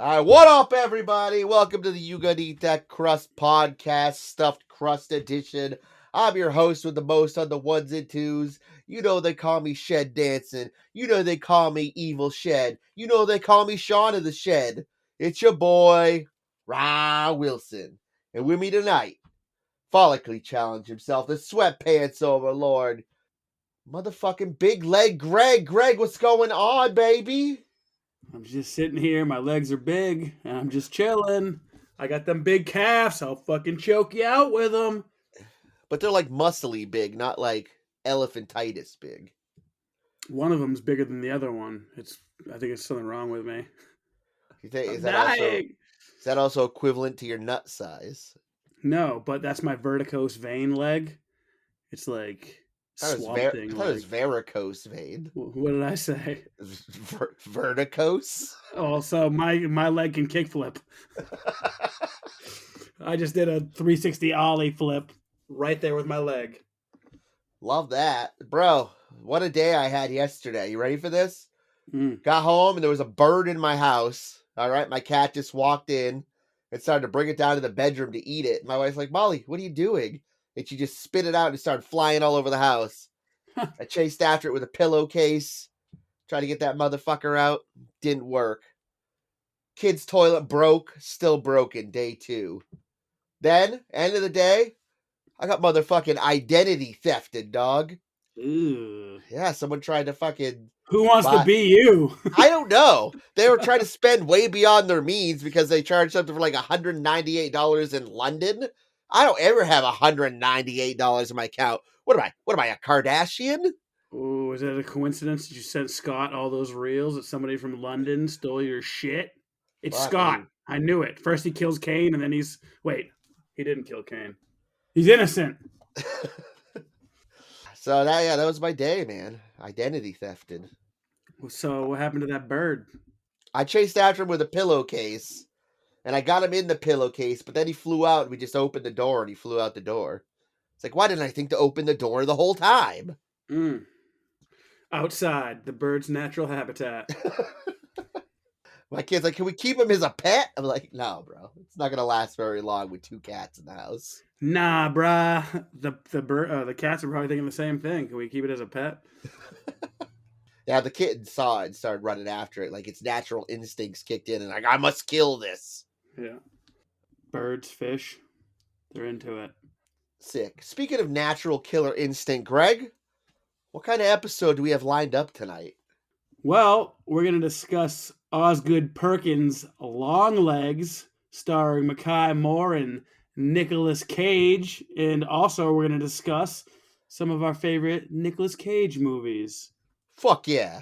What up, everybody? Welcome to the You Gotta Eat That Crust podcast, Stuffed Crust edition. I'm your host with the most on the ones and twos. You know they call me Shed Dancing. You know they call me Evil Shed. You know they call me Sean of the Shed. It's your boy, Ra Wilson. And with me tonight, follically challenged himself, the sweatpants overlord, motherfucking big leg Greg. Greg, what's going on, baby? I'm just sitting here. My legs are big, and I'm just chilling. I got them big calves. I'll fucking choke you out with them. But they're like muscly big, not like elephantitis big. One of them's bigger than the other one. I think it's something wrong with me. You think I'm dying. is that also equivalent to your nut size? No, but that's my verticose vein leg. It's like swamp thing. I thought it was varicose vein. What did I say? Verticose? Oh, so my leg can kickflip. I just did a 360 ollie flip right there with my leg. Love that. Bro, what a day I had yesterday. You ready for this? Mm. Got home and there was a bird in my house. All right, my cat just walked in and started to bring it down to the bedroom to eat it. My wife's like, Molly, what are you doing? And she just spit it out and started flying all over the house. I chased after it with a pillowcase, tried to get that motherfucker out. Didn't work. Kid's toilet broke, still broken, day 2. Then, end of the day, I got motherfucking identity thefted, dog. Ew. Yeah, someone tried to fucking... Who wants to be you? I don't know. They were trying to spend way beyond their means because they charged something for like $198 in London. I don't ever have $198 in my account. What am I, a Kardashian? Oh, is that a coincidence that you sent Scott all those reels that somebody from London stole your shit? It's Well, Scott. I knew it. First he kills Kane, and then wait, he didn't kill Kane. He's innocent. So that was my day, man. Identity thefted. So what happened to that bird? I chased after him with a pillowcase, and I got him in the pillowcase, but then he flew out, and we just opened the door, and he flew out the door. It's like, why didn't I think to open the door the whole time? Outside, the bird's natural habitat. My kid's like, can we keep him as a pet? I'm like, no, bro. It's not going to last very long with 2 cats in the house. Nah, brah. The cats are probably thinking the same thing. Can we keep it as a pet? Yeah, the kitten saw it and started running after it. Like, its natural instincts kicked in and like, I must kill this. Yeah. Birds, fish, they're into it. Sick. Speaking of natural killer instinct, Greg, what kind of episode do we have lined up tonight? Well, we're going to discuss Osgood Perkins' Longlegs, starring Mekhi Moore and Nicolas Cage. And also, we're going to discuss some of our favorite Nicolas Cage movies. Fuck yeah.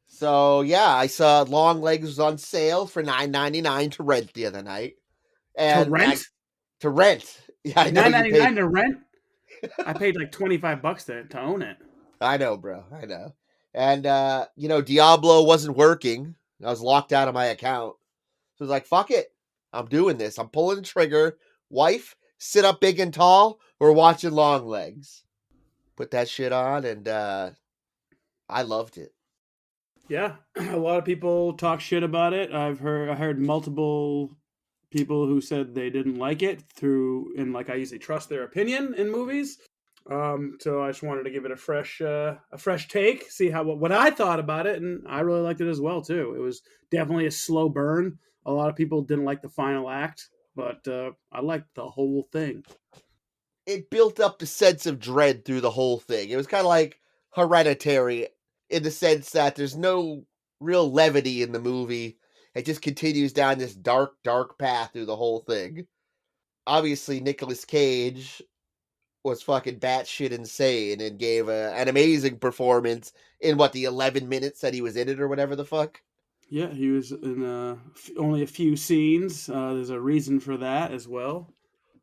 So, yeah, I saw Longlegs was on sale for $9.99 to rent the other night. And to rent? To rent. Yeah, I know. $9.99 to rent? I paid like $25 to own it. I know, bro. I know. And, Diablo wasn't working. I was locked out of my account. So I was like, fuck it. I'm doing this. I'm pulling the trigger. Wife, sit up big and tall. We're watching Longlegs. Put that shit on, and I loved it. Yeah, a lot of people talk shit about it. I heard multiple people who said they didn't like it and like I usually trust their opinion in movies. So I just wanted to give it a fresh take, see what I thought about it, and I really liked it as well too. It was definitely a slow burn. A lot of people didn't like the final act, but I liked the whole thing. It built up the sense of dread through the whole thing. It was kind of like Hereditary in the sense that there's no real levity in the movie. It just continues down this dark, dark path through the whole thing. Obviously, Nicolas Cage was fucking batshit insane and gave an amazing performance in the 11 minutes that he was in it or whatever the fuck. Yeah, he was in only a few scenes. There's a reason for that as well.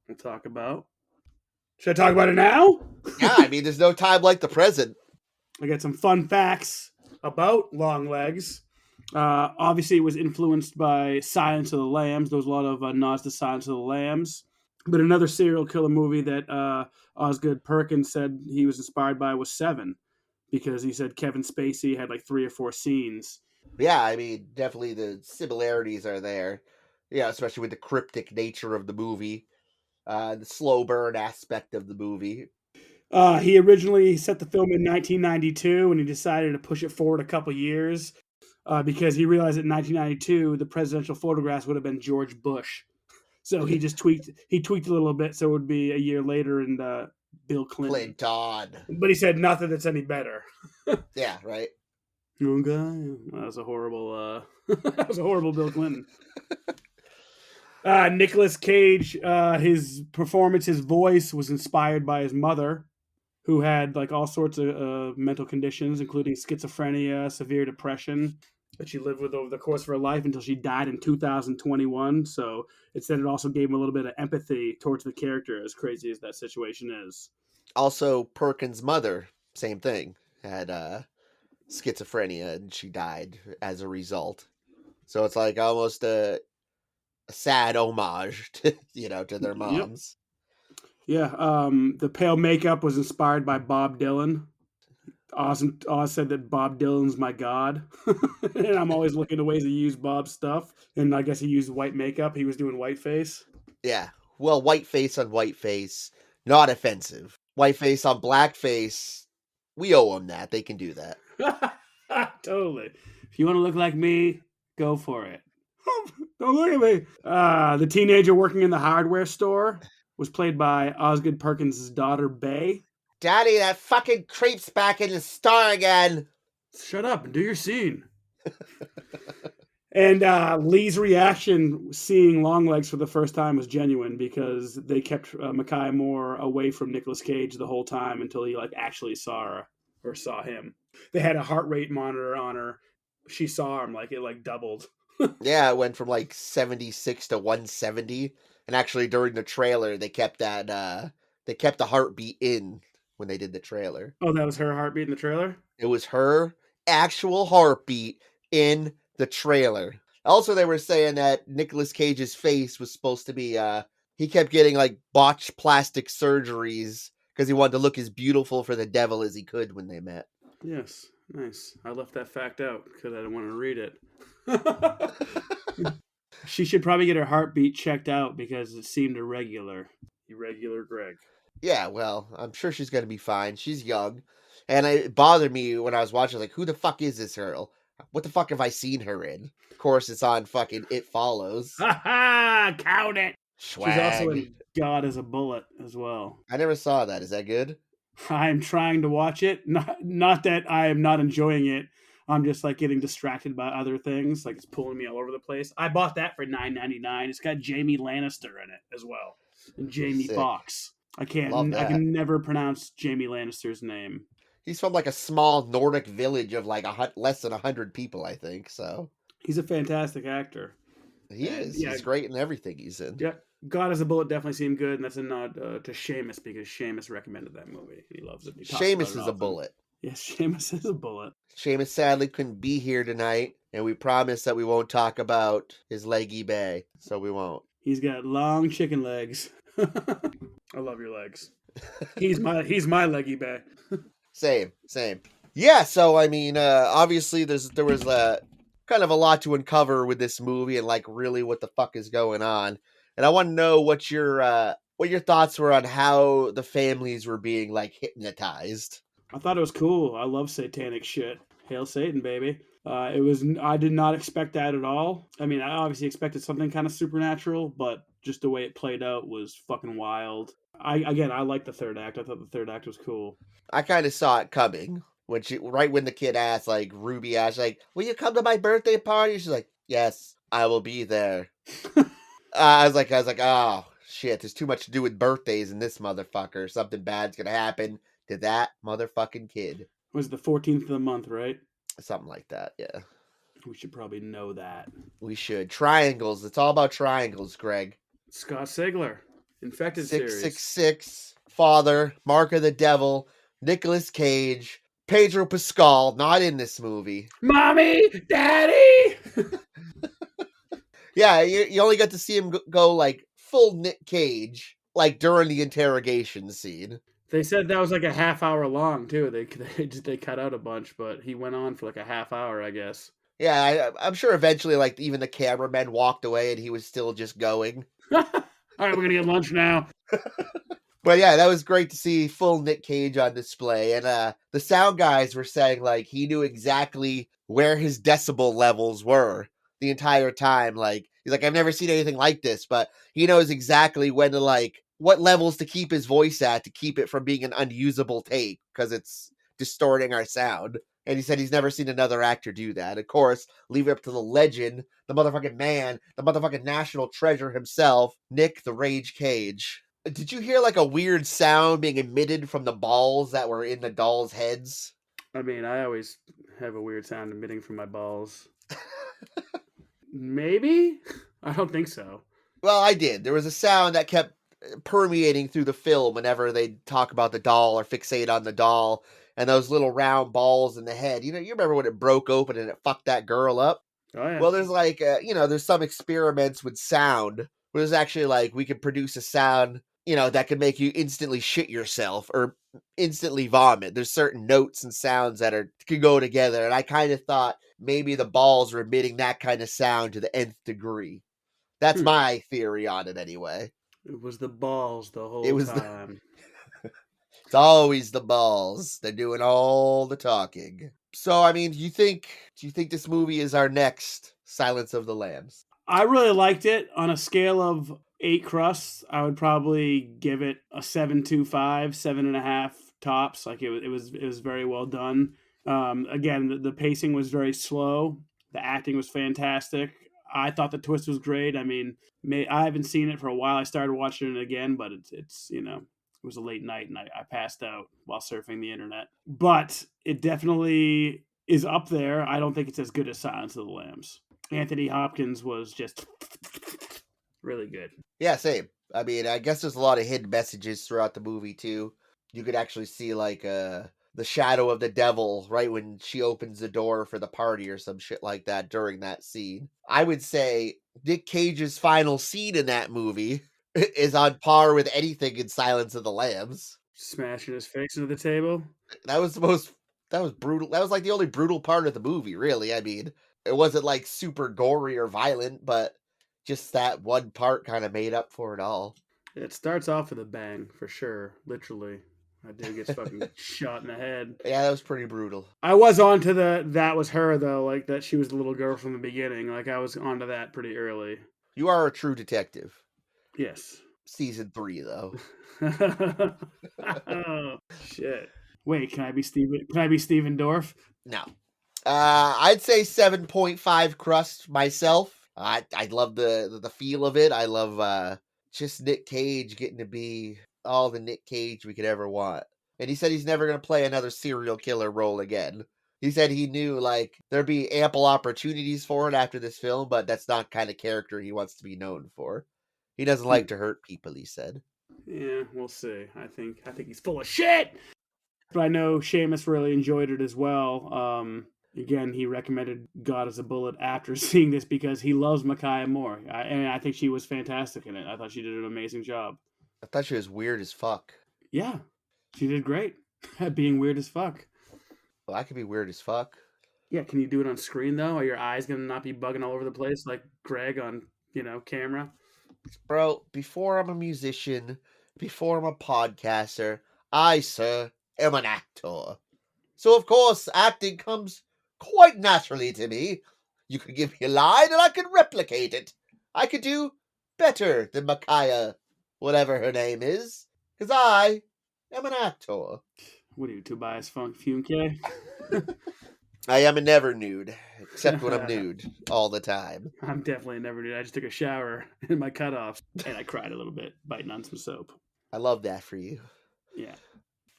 We'll talk about. Should I talk about it now? Yeah, I mean, there's no time like the present. I got some fun facts about Longlegs. Obviously, it was influenced by Silence of the Lambs. There was a lot of nods to Silence of the Lambs. But another serial killer movie that Osgood Perkins said he was inspired by was Seven, because he said Kevin Spacey had like 3 or 4 scenes. Yeah, I mean, definitely the similarities are there. Yeah, especially with the cryptic nature of the movie, the slow burn aspect of the movie. He originally set the film in 1992, and he decided to push it forward a couple years because he realized that in 1992 the presidential photographs would have been George Bush. So he just tweaked a little bit so it would be a year later and Bill Clinton. Clinton. But he said nothing that's any better. Yeah, right. Okay, that was a horrible. That was a horrible Bill Clinton. Nicolas Cage, his performance, his voice was inspired by his mother, who had like all sorts of mental conditions, including schizophrenia, severe depression, that she lived with over the course of her life until she died in 2021. So it said it also gave him a little bit of empathy towards the character, as crazy as that situation is. Also, Perkins' mother, same thing, had schizophrenia and she died as a result. So it's like almost a sad homage to to their Yep. moms. Yeah. The pale makeup was inspired by Bob Dylan. Oz said that Bob Dylan's my god, and I'm always looking at ways to use Bob's stuff. And I guess he used white makeup. He was doing whiteface. Yeah. Well, white face on white face, not offensive. White face on black face, we owe them that. They can do that. Totally. If you want to look like me, go for it. Don't look at me. The teenager working in the hardware store was played by Osgood Perkins' daughter, Bay. Daddy, that fucking creep's back in the store again. Shut up and do your scene. And Lee's reaction seeing Longlegs for the first time was genuine because they kept Mekhi Moore away from Nicolas Cage the whole time until he like actually saw her or saw him. They had a heart rate monitor on her. She saw him like it like doubled. Yeah, it went from like 76 to 170. And actually during the trailer they kept the heartbeat in when they did the trailer. Oh, that was her heartbeat in the trailer? It was her actual heartbeat in the trailer. Also, they were saying that Nicolas Cage's face was supposed to be he kept getting like botched plastic surgeries because he wanted to look as beautiful for the devil as he could when they met. Yes, nice. I left that fact out because I didn't want to read it. She should probably get her heartbeat checked out because it seemed irregular. Irregular Greg. Yeah, well, I'm sure she's gonna be fine. She's young. And it bothered me when I was watching, like, who the fuck is this girl? What the fuck have I seen her in? Of course, it's on fucking It Follows. Ha ha! Count it! Swag. She's also in God is a Bullet as well. I never saw that. Is that good? I'm trying to watch it. Not that I am not enjoying it. I'm just like getting distracted by other things. Like it's pulling me all over the place. I bought that for $9.99. It's got Jamie Lannister in it as well. And Jamie Sick. Foxx. I Love that. can never pronounce Jamie Lannister's name. He's from like a small Nordic village of like less than 100 people, I think. So He's a fantastic actor. he is. Yeah. He's great in everything he's in. Yeah, God is a Bullet definitely seemed good, and that's a nod to Seamus because Seamus recommended that movie. He loves it. He talks Seamus about it is a often. bullet. Yes, Seamus is a bullet. Seamus sadly couldn't be here tonight, and we promise that we won't talk about his leggy bay, so we won't. He's got long chicken legs. I love your legs. He's my leggy bay. Same. Yeah, so I mean, obviously there was kind of a lot to uncover with this movie and like really what the fuck is going on. And I want to know what your thoughts were on how the families were being like hypnotized. I thought it was cool. I love satanic shit. Hail Satan, baby. I did not expect that at all. I mean, I obviously expected something kind of supernatural, but just the way it played out was fucking wild. I like the third act. I thought the third act was cool. I kind of saw it coming right when the kid asked, like Ruby asked, like, "Will you come to my birthday party?" She's like, "Yes, I will be there." I was like, "Oh shit, there's too much to do with birthdays in this motherfucker. Something bad's gonna happen to that motherfucking kid." It was the 14th of the month, right? Something like that, yeah. We should probably know that. We should. Triangles. It's all about triangles, Greg. Scott Sigler, Infected series. 666, Father, Mark of the Devil, Nicolas Cage, Pedro Pascal, not in this movie. Mommy, Daddy. Yeah, you only got to see him go like full Nic Cage, like during the interrogation scene. They said that was like a half hour long too. They cut out a bunch, but he went on for like a half hour, I guess. Yeah, I'm sure eventually, like, even the cameramen walked away and he was still just going. All right, we're gonna get lunch now. But yeah, that was great to see full Nic Cage on display. And the sound guys were saying like he knew exactly where his decibel levels were the entire time. Like he's like, I've never seen anything like this, but he knows exactly when to like what levels to keep his voice at to keep it from being an unusable take because it's distorting our sound. And he said he's never seen another actor do that. Of course, leave it up to the legend, the motherfucking man, the motherfucking national treasure himself, Nick the Rage Cage. Did you hear like a weird sound being emitted from the balls that were in the dolls' heads? I mean, I always have a weird sound emitting from my balls. Maybe? I don't think so. Well, I did. There was a sound that kept permeating through the film whenever they talk about the doll or fixate on the doll and those little round balls in the head. You know, you remember when it broke open and it fucked that girl up? Oh yeah. Well, there's like, there's some experiments with sound where there's actually like we can produce a sound, that can make you instantly shit yourself or instantly vomit. There's certain notes and sounds that can go together, and I kind of thought maybe the balls were emitting that kind of sound to the nth degree. That's Hmm. my theory on it, anyway. It was the balls the It whole was time. it's always the balls. They're doing all the talking. So, I mean, do you think this movie is our next Silence of the Lambs? I really liked it. On a scale of 8 crusts, I would probably give it a 7.25, 7.5 tops. Like it was very well done. Again, the pacing was very slow. The acting was fantastic. I thought the twist was great. I mean, I haven't seen it for a while. I started watching it again, but it's it was a late night and I passed out while surfing the internet. But it definitely is up there. I don't think it's as good as Silence of the Lambs. Anthony Hopkins was just really good. Yeah, same. I mean, I guess there's a lot of hidden messages throughout the movie too. You could actually see like the shadow of the devil right when she opens the door for the party or some shit like that during that scene. I would say Nick Cage's final scene in that movie is on par with anything in Silence of the Lambs. Smashing his face into the table. That was the most that was brutal. That was like the only brutal part of the movie, really. I mean, it wasn't like super gory or violent, but just that one part kind of made up for it all. It starts off with a bang for sure. Literally, that dude gets fucking shot in the head. Yeah, that was pretty brutal. I was on to that was her though, like that she was the little girl from the beginning. Like I was onto that pretty early. You are a true detective. Yes. Season 3, though. Oh, shit. Wait, can I be Steven? Can I be Steven Dorff? No. I'd say 7.5 crust myself. I love the feel of it. I love just Nick Cage getting to be all the Nick Cage we could ever want. And he said he's never going to play another serial killer role again. He said he knew like there'd be ample opportunities for it after this film, but that's not kind of character he wants to be known for. He doesn't like to hurt people, he said. Yeah, we'll see. I think he's full of shit. But I know Seamus really enjoyed it as well. Again, he recommended God as a Bullet after seeing this because he loves Micaiah Moore, and I think she was fantastic in it. I thought she did an amazing job. I thought she was weird as fuck. Yeah, she did great at being weird as fuck. Well, I could be weird as fuck. Yeah, can you do it on screen though? Are your eyes gonna not be bugging all over the place like Greg on camera? Bro, before I'm a musician, before I'm a podcaster, I, sir, am an actor. So, of course, acting comes quite naturally to me. You could give me a line and I could replicate it. I could do better than Micaiah, whatever her name is, because I am an actor. What are you, Tobias Funke? I am a never nude, except when I'm nude all the time. I'm definitely never nude. I just took a shower in my cutoffs and I cried a little bit, biting on some soap. I love that for you. Yeah.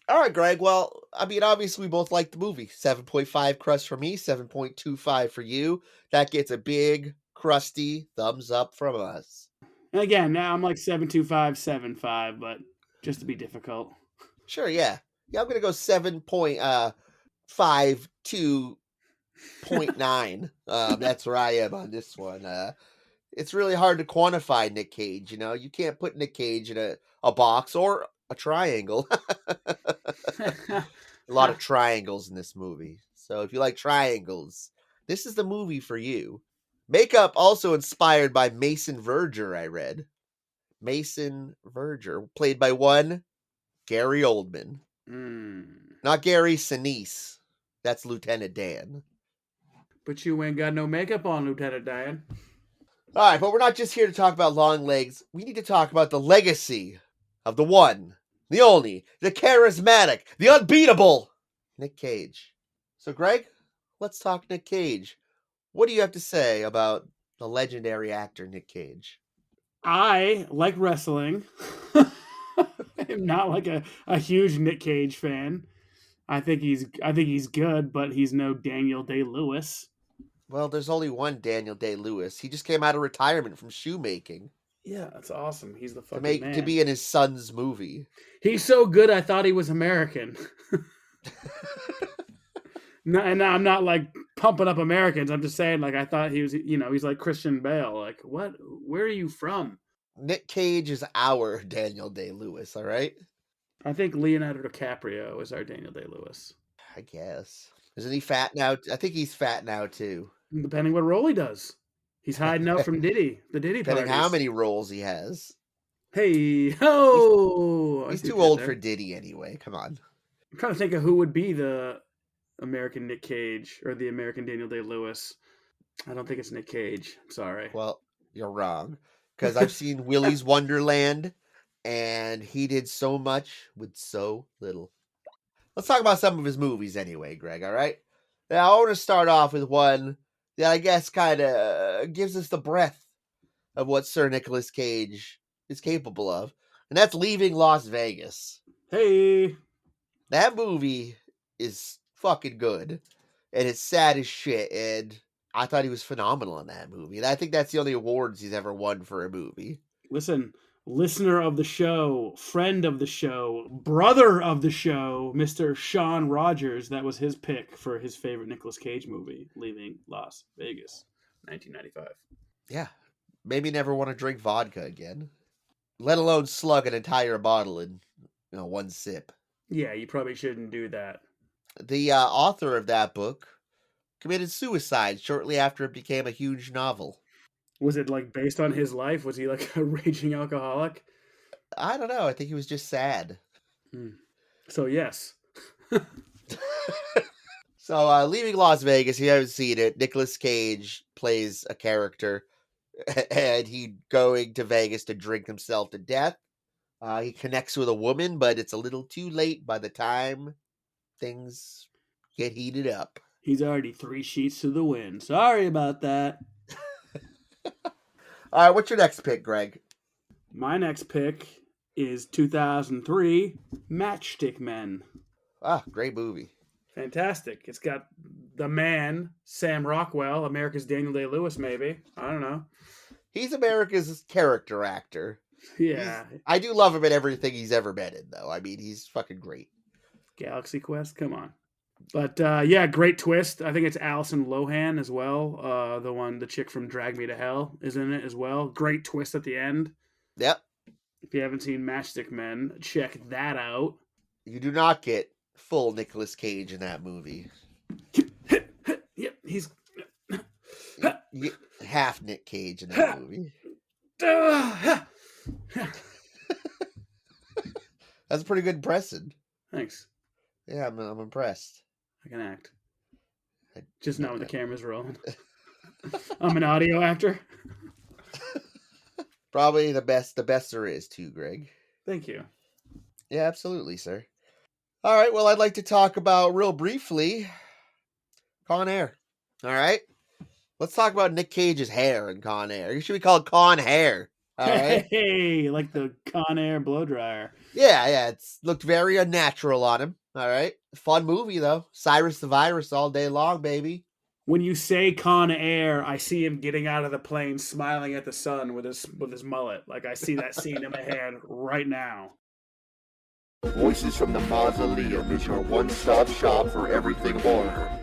All right, Greg. Well, I mean, obviously we both like the movie. 7.5 crust for me, 7.25 for you. That gets a big, crusty thumbs up from us. And again, now I'm like 7.25, 7.5, but just to be difficult. Sure, yeah. Yeah, I'm going to go 7.5 to 0.9. That's where I am on this one. It's really hard to quantify Nick Cage, you know? You can't put Nick Cage in a box or a triangle. A lot of triangles in this movie. So if you like triangles, This is the movie for you. Makeup also inspired by Mason Verger, I read. Mason Verger, played by one Gary Oldman. Not Gary Sinise. That's Lieutenant Dan. But you ain't got no makeup on, Lieutenant Dan. All right, but we're not just here to talk about Longlegs. We need to talk about the legacy of the one, the only, the charismatic, the unbeatable Nic Cage. So, Greg, let's talk Nic Cage. What do you have to say about the legendary actor Nic Cage? I like wrestling. I'm not like a huge Nic Cage fan. I think he's good, but he's no Daniel Day-Lewis. Well, there's only one Daniel Day-Lewis. He just came out of retirement from shoemaking. Yeah, that's awesome. He's the fucking man. To be in his son's movie. He's so good, I thought he was American. No, and I'm not like pumping up Americans. I'm just saying, like, I thought he was, he's like Christian Bale. Like, what? Where are you from? Nic Cage is our Daniel Day-Lewis, all right? I think Leonardo DiCaprio is our Daniel Day-Lewis. I guess. Isn't he fat now? I think he's fat now, too. Depending what role he does. He's hiding out from Diddy. The Diddy Depending parties. how many roles he has. Hey, ho! He's too old for Diddy anyway. Come on. I'm trying to think of who would be the American Nic Cage or the American Daniel Day-Lewis. I don't think it's Nic Cage. I'm sorry. Well, you're wrong. Because I've seen Willy's Wonderland, and he did so much with so little. Let's talk about some of his movies anyway, Greg, all right? Now, I want to start off with one that I guess kind of gives us the breadth of what Sir Nicolas Cage is capable of, and that's Leaving Las Vegas. Hey! That movie is fucking good, and it's sad as shit, and I thought he was phenomenal in that movie, and I think that's the only awards he's ever won for a movie. Listen, listener of the show, friend of the show, brother of the show, Mr. Sean Rogers, that was his pick for his favorite Nicolas Cage movie, Leaving Las Vegas, 1995. Yeah, maybe never want to drink vodka again, let alone slug an entire bottle in one sip. Yeah, you probably shouldn't do that. The author of that book committed suicide shortly after it became a huge novel. Was it like based on his life? Was he like a raging alcoholic? I don't know. I think he was just sad. So, yes. So, Leaving Las Vegas, you haven't seen it. Nicolas Cage plays a character, and he's going to Vegas to drink himself to death. He connects with a woman, but it's a little too late by the time things get heated up. He's already 3 sheets to the wind. Sorry about that. All right, what's your next pick, Greg? My next pick is 2003, Matchstick Men. Ah, great movie. Fantastic. It's got the man, Sam Rockwell, America's Daniel Day-Lewis, maybe. I don't know. He's America's character actor. Yeah. I do love him in everything he's ever been in, though. I mean, he's fucking great. Galaxy Quest, come on. But, yeah, great twist. I think it's Alison Lohan as well. The chick from Drag Me to Hell is in it as well. Great twist at the end. Yep. If you haven't seen Matchstick Men, check that out. You do not get full Nicolas Cage in that movie. Yep, he's... You get half Nic Cage in that movie. That's a pretty good impression. Thanks. Yeah, I'm impressed. I can act. Just not when the camera's rolling. I'm an audio actor. Probably the best there is, too, Greg. Thank you. Yeah, absolutely, sir. All right, well, I'd like to talk about, real briefly, Con Air. All right? Let's talk about Nic Cage's hair in Con Air. It should be called Con Hair. All right? Hey, like the Con Air blow dryer. Yeah, it's looked very unnatural on him. All right? Fun movie, though. Cyrus the Virus all day long, baby. When you say Con Air, I see him getting out of the plane, smiling at the sun with his mullet. Like, I see that scene in my head right now. Voices from the Mausoleum is your one-stop shop for everything horror.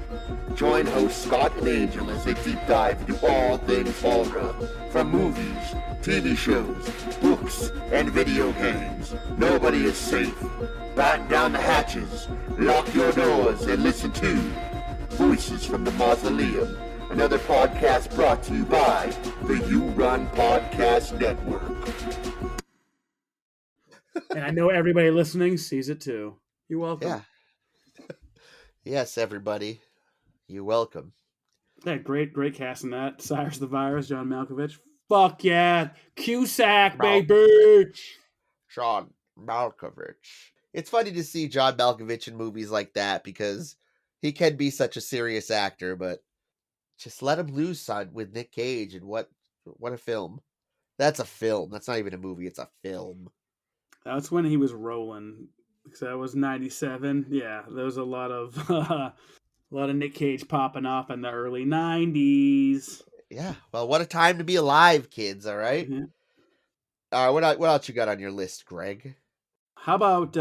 Join hosts Scott and Angel as they deep dive into all things horror. From movies, TV shows, books, and video games. Nobody is safe. Batten down the hatches, lock your doors, and listen to Voices from the Mausoleum. Another podcast brought to you by the You Run Podcast Network. And I know everybody listening sees it too. You're welcome. Yeah. Yes, everybody. You're welcome. Yeah, great cast in that. Cyrus the Virus, John Malkovich. Fuck yeah. Cusack, baby. John Malkovich. It's funny to see John Malkovich in movies like that because he can be such a serious actor, but just let him loose with Nic Cage, and what a film. That's a film. That's not even a movie, it's a film. That's when he was rolling. Because that was 97. Yeah, there was a lot of Nic Cage popping off in the early 90s. Yeah, well, what a time to be alive, kids, all right? Yeah. What else you got on your list, Greg? How about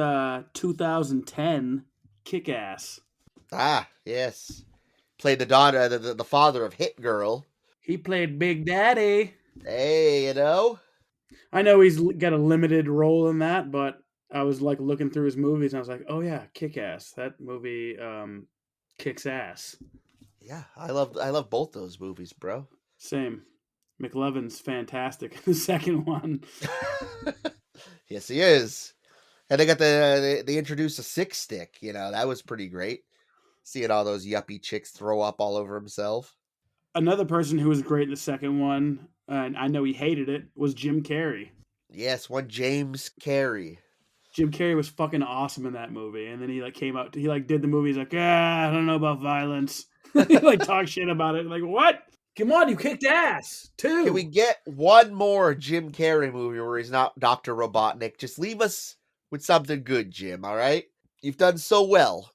2010 Kick-Ass? Ah, yes. Played the daughter, the father of Hit Girl. He played Big Daddy. Hey, you know? I know he's got a limited role in that, but I was like looking through his movies and I was like, oh yeah, Kick-Ass. That movie kicks ass. Yeah, I love both those movies, bro. Same. McLovin's fantastic in the second one. Yes, he is. And they introduced a six stick, that was pretty great. Seeing all those yuppie chicks throw up all over himself. Another person who was great in the second one, and I know he hated it, was Jim Carrey. Yes, one James Carrey. Jim Carrey was fucking awesome in that movie, and then he came out. He did the movie. He's like, I don't know about violence. He talked shit about it. Like, what? Come on, you kicked ass too. Can we get one more Jim Carrey movie where he's not Dr. Robotnik? Just leave us with something good, Jim. All right, you've done so well,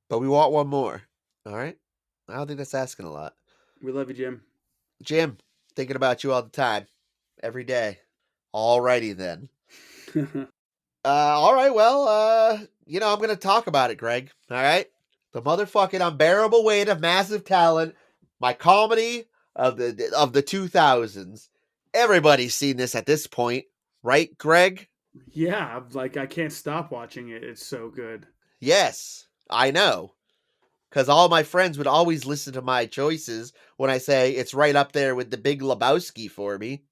but we want one more. All right, I don't think that's asking a lot. We love you, Jim. Jim, thinking about you all the time, every day. Alrighty then. All right, well, I'm going to talk about it, Greg. All right? The motherfucking unbearable weight of massive talent, my comedy of the 2000s. Everybody's seen this at this point, right, Greg? Yeah, I can't stop watching it. It's so good. Yes, I know. Because all my friends would always listen to my choices when I say it's right up there with the Big Lebowski for me.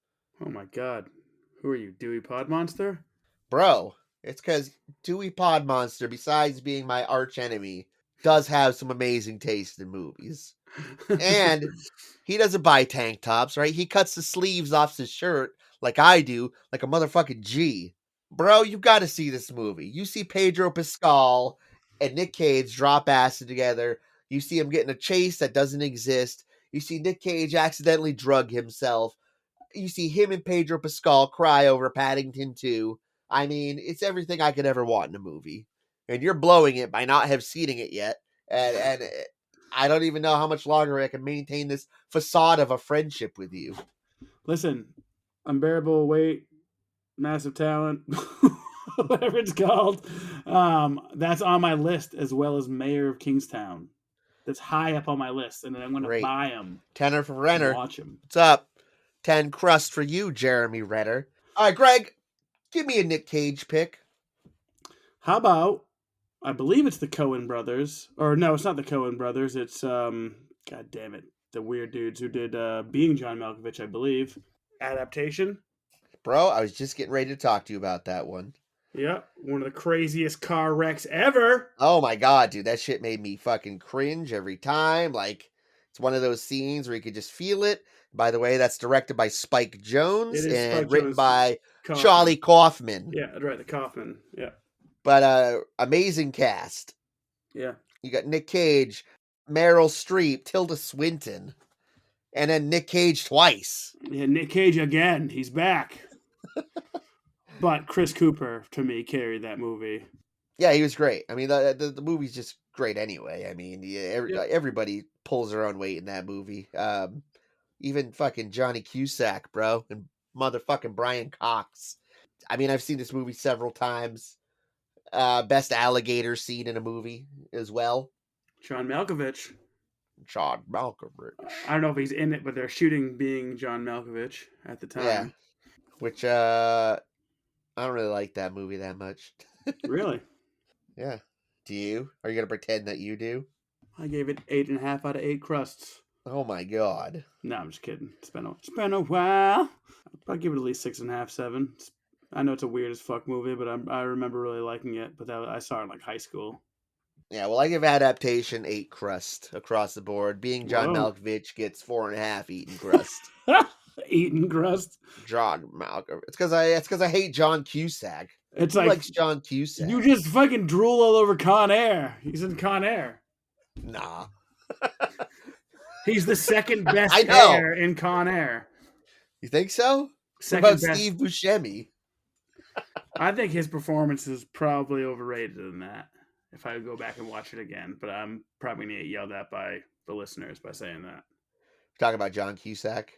Oh my god. Who are you, Dewey Podmonster? Bro, it's because Dewey Podmonster, besides being my arch enemy, does have some amazing taste in movies. And he doesn't buy tank tops, right? He cuts the sleeves off his shirt like I do, like a motherfucking G. Bro, you got to see this movie. You see Pedro Pascal and Nic Cage drop acid together. You see him getting a chase that doesn't exist. You see Nic Cage accidentally drug himself. You see him and Pedro Pascal cry over Paddington 2. I mean, it's everything I could ever want in a movie. And you're blowing it by not have seen it yet. And I don't even know how much longer I can maintain this facade of a friendship with you. Listen, unbearable weight, massive talent, whatever it's called. That's on my list, as well as Mayor of Kingstown. That's high up on my list, and then I'm going to buy them. Tenner for Renner. Watch them. What's up? 10 crust for you, Jeremy Renner. All right, Greg, give me a Nic Cage pick. How about, I believe it's the Coen brothers. Or no, it's not the Coen brothers. It's, God damn it, the weird dudes who did Being John Malkovich, I believe. Adaptation. Bro, I was just getting ready to talk to you about that one. Yeah, one of the craziest car wrecks ever. Oh my god, dude, that shit made me fucking cringe every time. It's one of those scenes where you could just feel it. By the way, that's directed by Spike Jonze and Spike written Jonze. by Kaufman. Charlie Kaufman. Yeah, right, the Kaufman. Yeah. But amazing cast. Yeah. You got Nic Cage, Meryl Streep, Tilda Swinton, and then Nic Cage twice. Yeah, Nic Cage again. He's back. But Chris Cooper, to me, carried that movie. Yeah, he was great. I mean, the movie's just great anyway. I mean, everybody pulls their own weight in that movie. Even fucking Johnny Cusack, bro, and motherfucking Brian Cox. I mean, I've seen this movie several times. Best alligator scene in a movie as well. John Malkovich. John Malkovich. I don't know if he's in it, but they're shooting Being John Malkovich at the time. Yeah. Which, I don't really like that movie that much. Really? Yeah. Do you? Are you going to pretend that you do? I gave it 8.5 out of 8 crusts. Oh my god. No, I'm just kidding. It's been a while. I'll give it at least 6.5, 7. I know it's a weird as fuck movie, but I remember really liking it. But I saw it in like high school. Yeah, well, I give adaptation 8 crust across the board. Being John Whoa. Malkovich gets 4.5 eaten crust. Eating crust. John Malkovich. It's because I hate John Cusack. It's Who like likes John Cusack? you just fucking drool all over Con Air. He's in Con Air. Nah. He's the second best I know. air in Con Air. You think so? Second what about best. Steve Buscemi? I think his performance is probably overrated in that. If I go back and watch it again, but I'm probably gonna get yelled at by the listeners by saying that. Talking about John Cusack.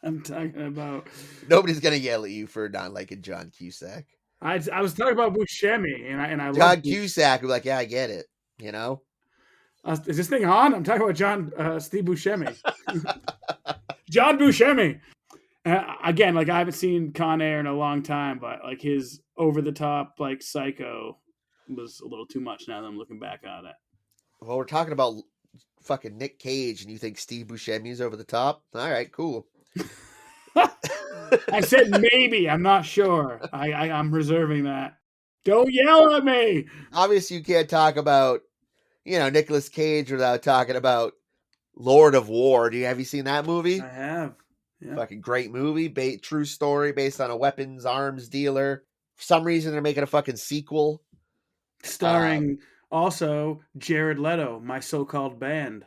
I'm talking about. Nobody's gonna yell at you for not liking John Cusack. I was talking about Buscemi, and I John love Cusack would be like, yeah, I get it. You know. Is this thing on? I'm talking about Steve Buscemi. John Buscemi. Again, like I haven't seen Con Air in a long time, but like his over the top like Psycho was a little too much now that I'm looking back on it. Well, we're talking about fucking Nic Cage, and you think Steve Buscemi is over the top? All right, cool. I said maybe. I'm not sure. I'm reserving that. Don't yell at me. Obviously, you can't talk about, Nicolas Cage without talking about Lord of War. Have you seen that movie? I have. Yeah. Fucking great movie. True story based on a weapons arms dealer. For some reason, they're making a fucking sequel. Starring also Jared Leto, My So-Called Band.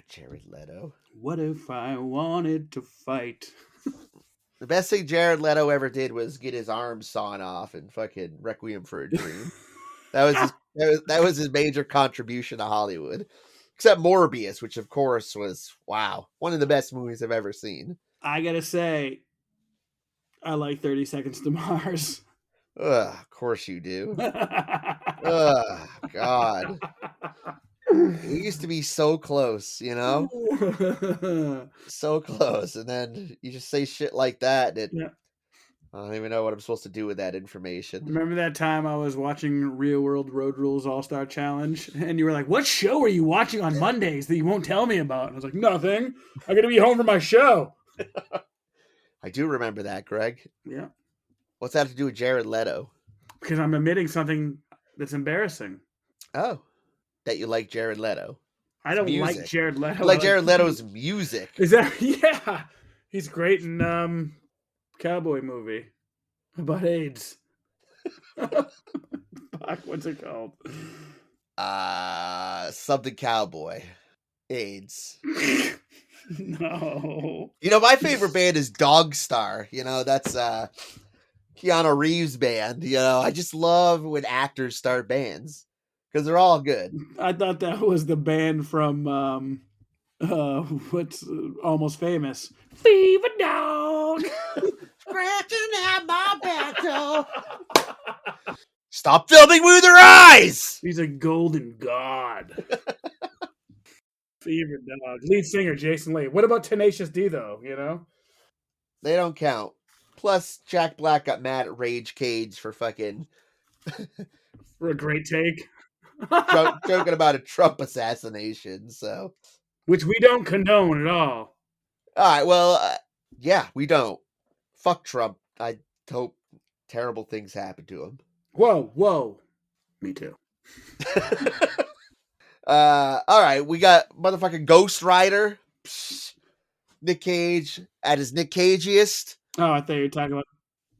Jared Leto. What if I wanted to fight? The best thing Jared Leto ever did was get his arms sawn off in fucking Requiem for a Dream. that was his major contribution to Hollywood. Except Morbius, which of course was, wow, one of the best movies I've ever seen. I gotta say, I like 30 Seconds to Mars. Of course you do. God. We used to be so close, So close. And then you just say shit like that. Yeah. I don't even know what I'm supposed to do with that information. Remember that time I was watching Real World Road Rules All-Star Challenge? And you were like, what show are you watching on Mondays that you won't tell me about? And I was like, nothing. I got to be home for my show. I do remember that, Greg. Yeah. What's that have to do with Jared Leto? Because I'm admitting something that's embarrassing. Oh, that you like Jared Leto. I don't like Jared Leto. You like Jared Leto's music. Is that, yeah. He's great in cowboy movie about AIDS. Fuck, what's it called? Something cowboy. AIDS. No. My favorite band is Dog Star. That's Keanu Reeves' band. I just love when actors start bands because they're all good. I thought that was the band from what's Almost Famous. Fever Dog. Scratching at my back door. Stop filming with your eyes. He's a golden god. Fever Dog. Lead singer Jason Lee. What about Tenacious D though? They don't count. Plus, Jack Black got mad at Rage Cage for fucking for a great take. joking about a Trump assassination. So, which we don't condone at all. All right. Well, yeah, we don't. Fuck Trump. I hope terrible things happen to him. Whoa. Me too. All right, we got motherfucking Ghost Rider. Psh, Nic Cage at his Nic Cageiest. Oh, I thought you were talking about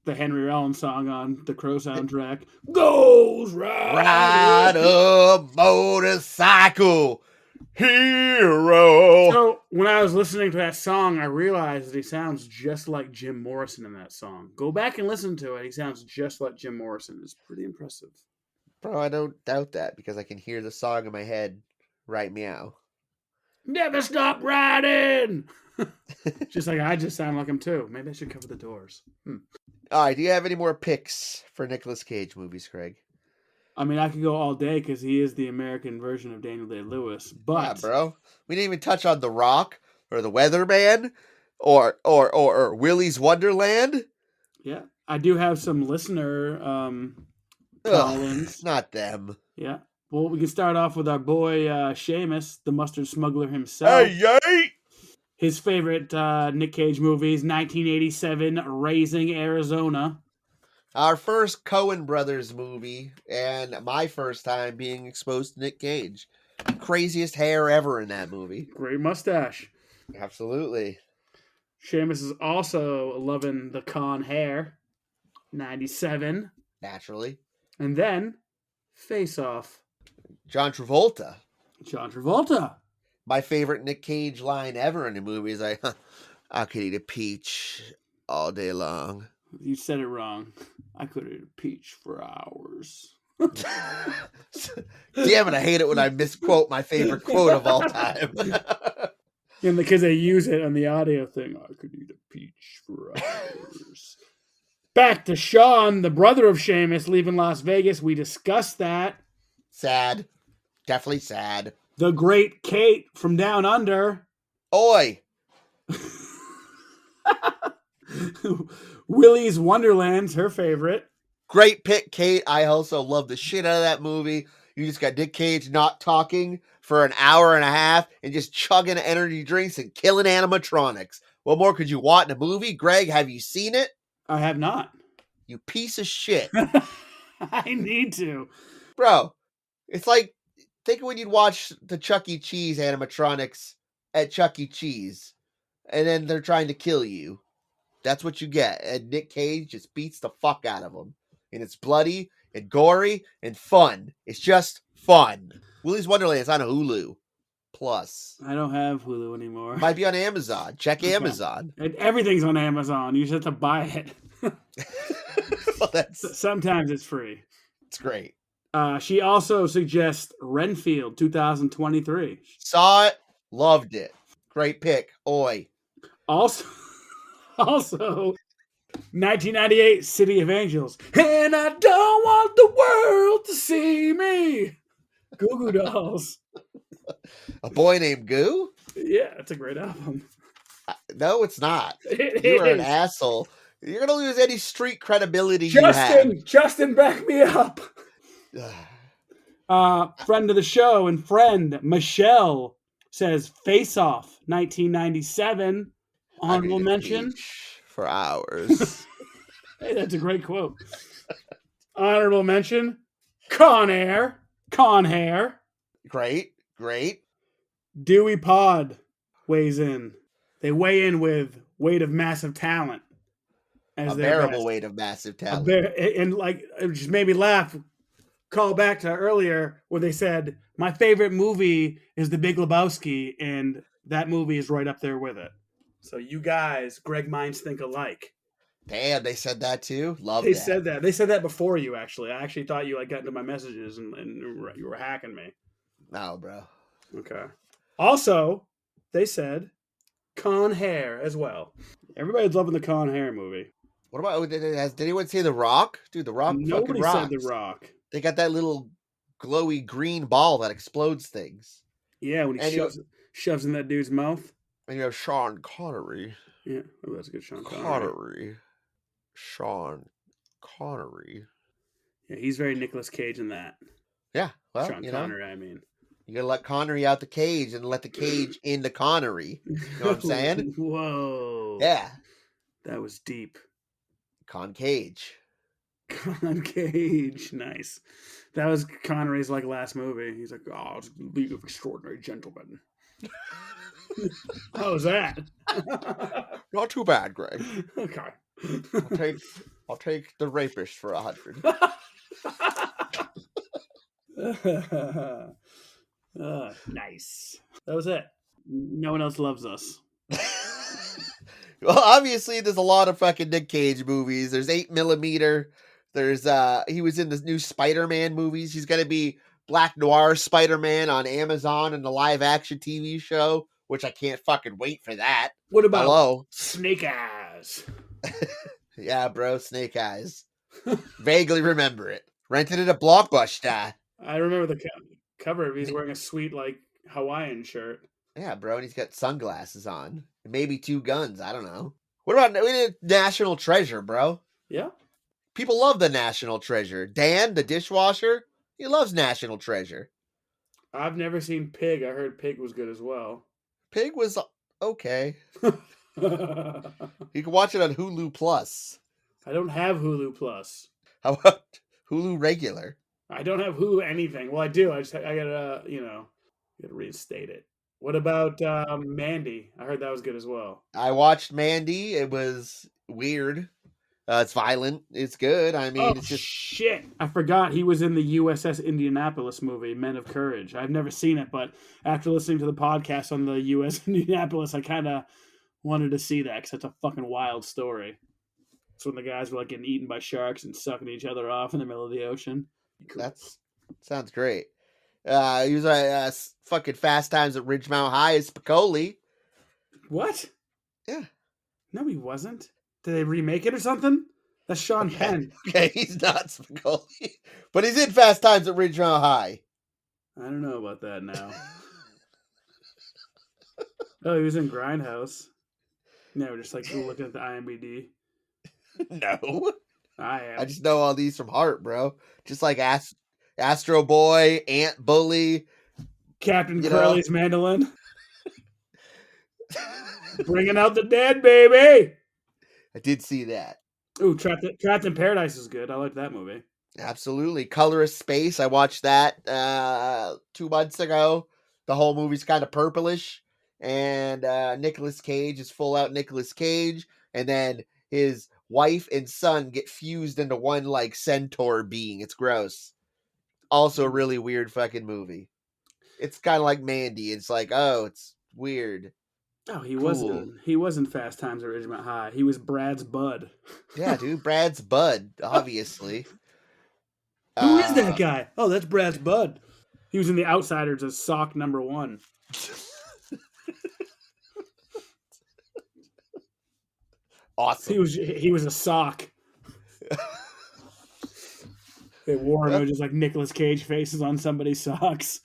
the Henry Rollins song on the Crow soundtrack. Ghost Rider. Ride a motorcycle hero. So when I was listening to that song, I realized that he sounds just like Jim Morrison in that song. Go back and listen to it. He sounds just like Jim Morrison. It's pretty impressive. Bro, I don't doubt that because I can hear the song in my head right meow. Never stop riding. Just like I just sound like him too. Maybe I should cover the doors. All right, do you have any more picks for Nicolas Cage movies, Craig? I mean, I could go all day because he is the American version of Daniel Day-Lewis. But yeah, bro, we didn't even touch on The Rock or The Weatherman or Willy's Wonderland. Yeah, I do have some listener call-ins. Not them. Yeah, Well, we can start off with our boy Seamus, the mustard smuggler himself. yay! His favorite Nic Cage movies, 1987, Raising Arizona. Our first Coen Brothers movie, and my first time being exposed to Nic Cage. Craziest hair ever in that movie. Great mustache. Absolutely. Seamus is also loving the Con Hair, 97. Naturally. And then, Face Off. John Travolta. John Travolta. My favorite Nic Cage line ever in the movie is I could eat a peach all day long. You said it wrong. I could eat a peach for hours. Damn it, I hate it when I misquote my favorite quote of all time. And because they use it on the audio thing, I could eat a peach for hours. Back to Sean, the brother of Seamus, leaving Las Vegas. We discussed that. Sad. Definitely sad. The great Kate from Down Under. Oi! Willy's Wonderland's her favorite. Great pick, Kate. I also love the shit out of that movie. You just got Nic Cage not talking for an hour and a half and just chugging energy drinks and killing animatronics. What more could you want in a movie? Greg, have you seen it? I have not. You piece of shit. I need to. Bro, it's like, think of when you'd watch the Chuck E. Cheese animatronics at Chuck E. Cheese, and then they're trying to kill you. That's what you get. And Nic Cage just beats the fuck out of them. And it's bloody and gory and fun. It's just fun. Willy's Wonderland is on Hulu Plus. I don't have Hulu anymore. Might be on Amazon. Check Amazon. And everything's on Amazon. You just have to buy it. Well, that's Sometimes it's free. it's great. She also suggests Renfield 2023. Saw it, loved it. Great pick. Oi. Also 1998 City of Angels. And I don't want the world to see me. Goo Goo Dolls. A Boy Named Goo? Yeah, it's a great album. No, it's not. It You are an is. asshole. You're going to lose any street credibility you have. Justin, back me up. Friend of the show and friend, Michelle, says Face Off, 1997. Honorable mention. For hours. Hey, that's a great quote. Honorable mention, Con Air. Great. Dewey Pod weighs in. They weigh in with weight of massive talent. A bearable weight of massive talent. And like, it just made me laugh. Call back to earlier where they said, my favorite movie is The Big Lebowski, and that movie is right up there with it. So you guys, Greg minds think alike. Damn, they said that too? Love They that. said that. They said that before you, actually. I actually thought you got into my messages and you were hacking me. No, bro. Okay. Also, they said Con Hair as well. Everybody's loving the Con Hair movie. What about, did anyone say The Rock? Dude, The Rock Nobody fucking rocks. said The Rock. They got that little glowy green ball that explodes things. Yeah, when he shoves in that dude's mouth. And you have Sean Connery. Yeah, oh, that's a good Sean Connery. Sean Connery. Yeah, he's very Nicolas Cage in that. Yeah, well, Sean Connery, I mean. You gotta let Connery out the cage and let the cage into Connery. You know what I'm saying? Whoa. Yeah. That was deep. Con Cage. Con Cage. Nice. That was Connery's like last movie. He's like, oh, it's League of Extraordinary Gentlemen. How was that? Not too bad, Greg. Okay. I'll take the rapist for 100. Nice. That was it. No one else loves us. Well, obviously, there's a lot of fucking Nic Cage movies. There's 8mm. There's he was in the new Spider-Man movies. He's gonna be Black Noir Spider-Man on Amazon in the live-action TV show, which I can't fucking wait for that. What about Hello? Snake Eyes? Yeah, bro, Snake Eyes. Vaguely remember it. Rented it at Blockbuster. I remember the cover. He's wearing a sweet like Hawaiian shirt. Yeah, bro, and he's got sunglasses on. Maybe 2 guns. I don't know. What about we did National Treasure, bro? Yeah. People love the National Treasure. Dan, the dishwasher, He loves National Treasure. I've never seen Pig. I heard Pig was good as well. Pig was okay. I You can watch it on Hulu Plus. don't have Hulu Plus. How about Hulu Regular? I don't have Hulu anything. Well, I do. I gotta gotta reinstate it. What about Mandy? I heard that was good as well. I watched Mandy. It was weird. It's violent. It's good. I mean, Oh it's just shit! I forgot he was in the USS Indianapolis movie, Men of Courage. I've never seen it, but after listening to the podcast on the USS Indianapolis, I kind of wanted to see that because it's a fucking wild story. It's when the guys were like getting eaten by sharks and sucking each other off in the middle of the ocean. that's sounds great. He was fucking Fast Times at Ridgemount High as Spicoli. What? Yeah. No, he wasn't. Did they remake it or something? That's Sean Penn. Okay, he's not Spicoli, but he's in Fast Times at Ridgemount High. I don't know about that now. Oh, he was in Grindhouse. No, just like looking at the IMDb. No, I am. I just know all these from heart, bro. Just like Astro Boy, Ant Bully, Captain you know. Curly's mandolin. Bringing out the dead, baby. I did see that. Ooh, Trapped in Paradise is good. I like that movie. Absolutely. Colorless Space. I watched that 2 months ago. The whole movie's kind of purplish. And Nicolas Cage is full out Nicolas Cage. And then his wife and son get fused into one like centaur being. It's gross. Also a really weird fucking movie. It's kind of like Mandy. It's like, oh, it's weird. Oh, he Cool. wasn't Fast Times at Ridgemont High. He was Brad's bud. Yeah, dude. Brad's bud, obviously. Who is that guy? Oh, that's Brad's bud. He was in The Outsiders as sock number 1. Awesome. He was a sock. They wore him just like Nicolas Cage faces on somebody's socks.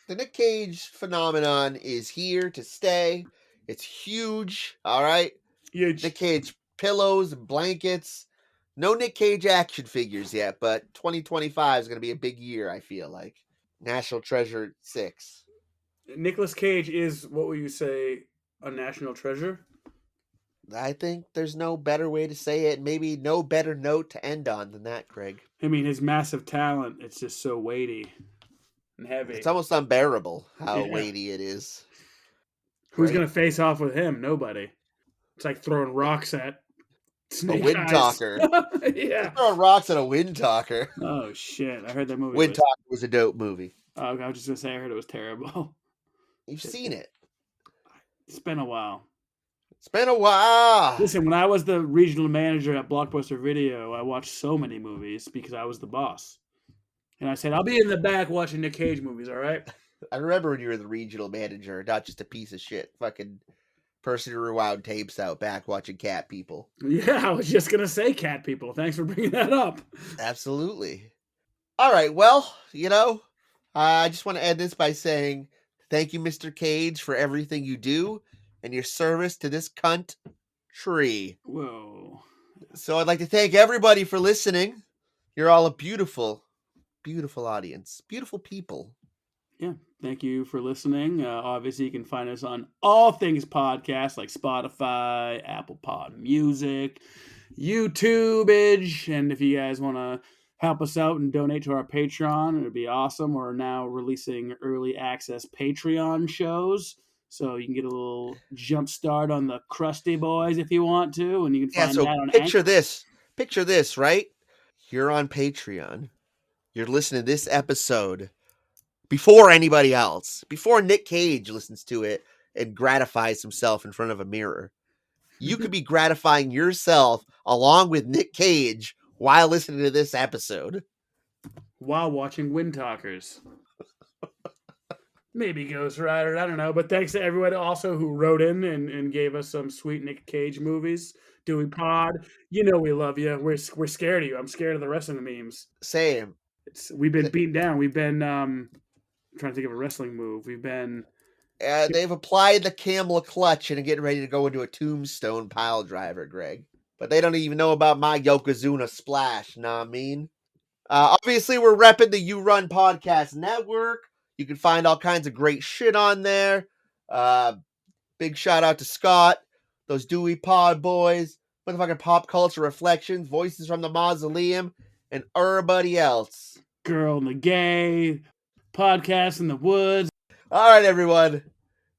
The Nic Cage phenomenon is here to stay. It's huge. All right. Huge. Nic Cage pillows and blankets. No Nic Cage action figures yet, but 2025 is going to be a big year, I feel like. National Treasure 6. Nicolas Cage is, what would you say, a national treasure? I think there's no better way to say it. Maybe no better note to end on than that, Craig. I mean, his massive talent, it's just so weighty and heavy. It's almost unbearable how weighty it is. Who's going to face off with him? Nobody. It's like throwing rocks at Snake a wind Eyes. talker. Yeah. Throwing rocks at a wind talker. Oh, shit. I heard that movie. Wind Talker was a dope movie. Oh, I was just going to say, I heard it was terrible. You've seen it. It's been a while. It's been a while. Listen, when I was the regional manager at Blockbuster Video, I watched so many movies because I was the boss. And I said, I'll be in the back watching Nic Cage movies, all right? I remember when you were the regional manager, not just a piece of shit fucking person who rewound tapes out back watching Cat People. Yeah, I was just going to say Cat People. Thanks for bringing that up. Absolutely. All right, well, I just want to end this by saying thank you, Mr. Cage, for everything you do and your service to this cunt tree. Whoa. So I'd like to thank everybody for listening. You're all a beautiful, beautiful audience. Beautiful people. Yeah, thank you for listening. Obviously, you can find us on all things podcasts like Spotify, Apple Pod Music, YouTubeage. And if you guys want to help us out and donate to our Patreon, it would be awesome. We're now releasing early access Patreon shows. So you can get a little jump start on the Krusty Boys if you want to, and you can find that on Picture this, right? You're on Patreon. You're listening to this episode before anybody else, before Nic Cage listens to it and gratifies himself in front of a mirror. You could be gratifying yourself along with Nic Cage while listening to this episode. While watching Wind Talkers. Maybe Ghost Rider, I don't know. But thanks to everyone also who wrote in and gave us some sweet Nic Cage movies. Dewey Pod, we love you. We're scared of you. I'm scared of the wrestling memes. Same. We've been beaten down. We've been trying to think of a wrestling move. We've been... they've applied the camel clutch and are getting ready to go into a tombstone pile driver, Greg. But they don't even know about my Yokozuna splash, know what I mean? Obviously, we're repping the You Run Podcast Network. You can find all kinds of great shit on there. Big shout out to Scott, those Dewey Pod Boys, motherfucking Pop Culture Reflections, Voices from the Mausoleum, and everybody else. Girl and the Gay, Podcast in the Woods. All right, everyone.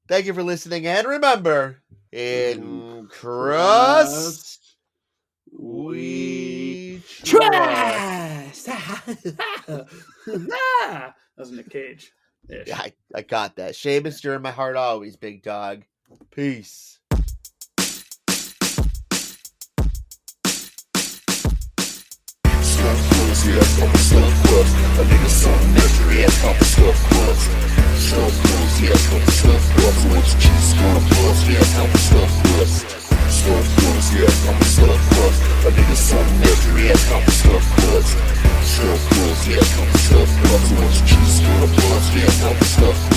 Thank you for listening, and remember, in crust we trust. That was Nic Cage. Yeah, I got that. Shaman, you're in my heart always, big dog. Peace. Stuffed crust, yeah, I'm a stuffed crust. A nigga some misery, yeah, I'm a stuffed crust. Stuffed crust, yeah, I'm a stuffed crust. With cheese, gonna bust, yeah, I'm a stuffed crust. Stuffed crust, yeah, I'm a stuffed crust. A nigga some misery, yeah, I'm a stuffed crust. Stuffed crust, yeah, I'm a stuffed crust. With cheese, gonna bust, yeah, I'm a stuffed crust.